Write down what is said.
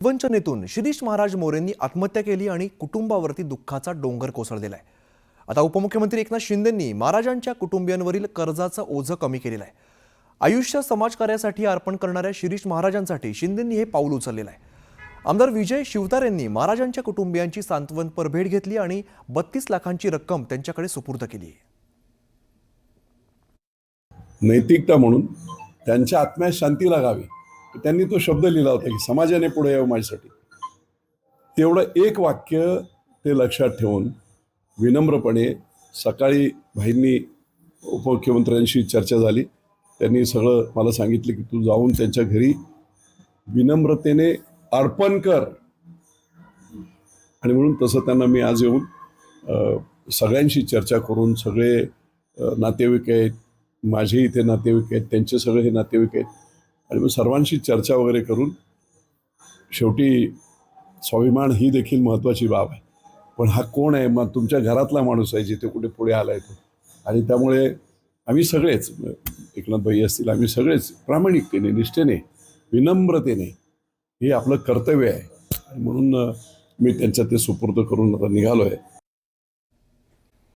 वंचनेतून शिरीष महाराज मोरेंनी आत्महत्या केली आणि कुटुंबावरती दुःखाचा डोंगर कोसळलेला आहे। आता उपमुख्यमंत्री एकनाथ शिंदेंनी महाराजांच्या कुटुंबियांवरील कर्जाचं ओझं कमी केलेलं आहे। आयुष्य समाजकार्यासाठी अर्पण करणाऱ्या शिरीष महाराजांसाठी शिंदेंनी हे पाऊल उचललेलं आहे। आमदार विजय शिवतारेंनी महाराजांच्या कुटुंबियांची सांत्वनपर भेट घेतली आणि 32 लाखांची रक्कम त्यांच्याकडे सुपूर्द केली। नैतिकता म्हणून त्यांच्या आत्म्यास शांती लागावी त्यांनी तो शब्द लिहिला होता की समाजाने पुढे यावं माझ्यासाठी। तेवढं एक वाक्य ते लक्षात ठेवून विनम्रपणे सकाळी भाईंनी उपमुख्यमंत्र्यांशी चर्चा झाली। त्यांनी सगळं मला सांगितलं की तू जाऊन त्यांच्या घरी विनम्रतेने अर्पण कर आणि म्हणून तसं त्यांना मी आज येऊन सगळ्यांशी चर्चा करून सगळे नातेवाईक आहेत, माझे इथे नातेवाईक आहेत, त्यांचे सगळे हे नातेवाईक आहेत आणि मग सर्वांशी चर्चा वगैरे करून शेवटी स्वाभिमान ही देखील महत्त्वाची बाब आहे। पण हा कोण आहे? मग तुमच्या घरातला माणूस आहे जिथे कुठे पुढे आला आहे तो। आणि त्यामुळे आम्ही सगळेच एकनाथ भाई असतील, आम्ही सगळेच प्रामाणिकतेने, निष्ठेने, विनम्रतेने हे आपलं कर्तव्य आहे आणि म्हणून मी त्यांच्या ते सुपूर्द करून आता निघालो आहे।